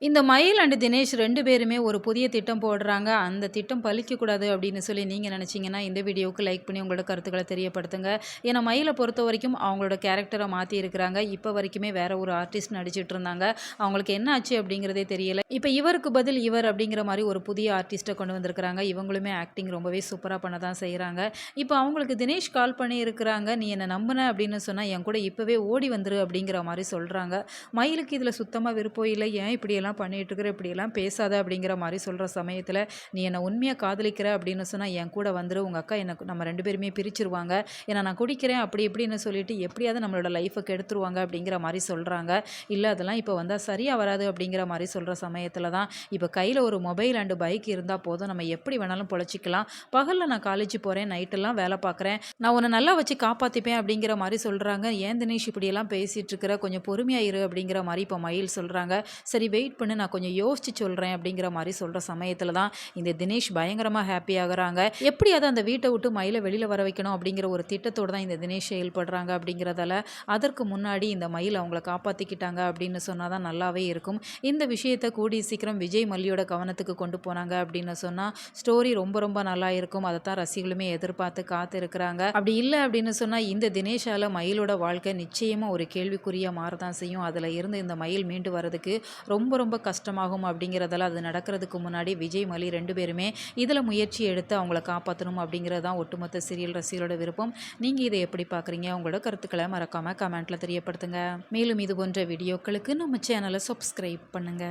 இந்த மயில் அண்ட் தினேஷ் 2 பேருமே ஒரு புதிய திட்டம் போடுறாங்க. அந்த திட்டம் பலிக்கக்கூடாது அப்படின்னு சொல்லி நீங்க நினைச்சீங்கன்னா, இந்த வீடியோவுக்கு லைக் பண்ணி உங்களோட கருத்துக்கள தெரியப்படுத்துங்க. ஏன்னா மயில பொறுத்தவரைக்கும் அவங்களோட கேரக்டர மாத்தியிருக்கிறாங்க. இப்ப வரைக்குமே வேற ஒரு ஆர்டிஸ்ட் நடிச்சிட்டு இருந்தாங்க. அவங்களுக்கு என்ன ஆச்சு அப்படிங்கிறதே தெரியல. இப்ப இவருக்கு பதில் இவர் அப்படிங்கிற மாரி ஒரு புதிய ஆர்டிஸ்ட்ட கொண்டு வந்திருக்கிறாங்க. இவங்களுமே ஆக்டிங் ரொம்பவே சூப்பரா பண்ண தான் செய்றாங்க. இப்ப அவங்களுக்கு தினேஷ் கால் பண்ணியிருக்கிறாங்க. "நீ என்ன நம்புன அப்படின்னு சொன்னா, என் கூட இப்பவே ஓடி வந்துரு" அப்படிங்கிற மாரி சொல்றாங்க. மயிலுக்கு இதுல சுத்தமா விருப்பம் இல்ல. "ஏன் இப்படியெல்லாம் பண்ணிட்டுருக்குற, இப்படியெல்லாம் பேசாத" அப்படிங்கிற மாரி சொல்ற சமயத்துல, "நீ என்ன உண்மையா காதலிக்கிற அப்படின்னு சொன்னா என் கூட வந்துரு. உங்க அக்கா நம்ம 2 பேருமே பிரிச்சுருவாங்க. ஏன்னா நான் குடிக்கிறேன் அப்படி இப்படின்னு சொல்லிட்டு எப்படியாவது நம்மளோட லைஃப கெடுத்துருவாங்க" அப்படிங்கிற மாரி சொல்றாங்க. "இல்ல அதெல்லாம் இப்ப வந்தா சரியா வராது" அப்படிங்கிற மாரி சொல்ற சமயத்துல தான், "இப்ப கையில ஒரு மொபைல் அண்ட் பைக் இருந்தா போதும். நம்ம எப்படி வேணாலும் பொழச்சுக்கலாம். பகல்ல நான் காலேஜ் போறேன், நைட்டெல்லாம் வேல பார்க்குறேன். நான் உன்ன நல்லா வச்சு காப்பாத்திப்பேன்" அப்படிங்கிற மாரி சொல்றாங்க. "ஏன் தினேஷ் இப்படியெல்லாம் பேசிட்டு இருக்கிற? கொஞ்சம் பொறுமையா இரு" அப்படிங்கிற மாரி இப்ப மயில் சொல்றாங்க. "சரி வெயிட் பண்ணு, நான் கொஞ்சம் யோசிச்சு சொல்றேன்" அப்படிங்கிற மாரி சொல்ற சமயத்துல தான் இந்த தினேஷ் பயங்கரமா ஹாப்பி ஆகுறாங்க. எப்படியாவது அந்த வீட்ட விட்டு மயில வெளில வர வைக்கணும் அப்படிங்கிற ஒரு திட்டத்தோட தான் இந்த தினேஷ் செயல்படுறாங்க அப்படிங்கிறதால, அதற்கு முன்னாடி இந்த மயில் அவங்கள காப்பாத்திக்கிட்டாங்க அப்படின்னு சொன்னா தான் நல்லாவே இருக்கும். இந்த விஷயத்த கூடிய சீக்கிரம் விஜய் மல்லியோட கவனத்துக்கு கொண்டு போனாங்க அப்படின்னு சொன்னா, ஸ்டோரி ரொம்ப ரொம்ப நல்லா இருக்கும். அதத்தான் ரசிகர்களுமே எதிர்பார்த்து காத்து இருக்கிறாங்க. அப்படி இல்ல அப்படின்னு சொன்னா, இந்த தினேஷால மயிலோட வாழ்க்கை நிச்சயமா ஒரு கேள்விக்குறியா மாறதான் செய்யும். அதுல இருந்து இந்த மயில் மீண்டு வரதுக்கு ரொம்ப ரொம்ப கஷ்டமாகும் அப்படிங்கிறதால, அது நடக்கிறதுக்கு முன்னாடி விஜய் மல்லி 2 பேருமே இதில முயற்சி எடுத்து அவங்கள காப்பாத்தணும் அப்படிங்கிறது தான் ஒட்டுமொத்த சீரியல் ரசிகர்களோட விருப்பம். நீங்க இத எப்படி பார்க்குறீங்க? உங்களோட கருத்துக்கள மறக்காம கமெண்ட்ல தெரியப்படுத்துங்க. மேலும் இது போன்ற வீடியோக்களுக்கு நம்ம சேனல சப்ஸ்கிரைப் பண்ணுங்க.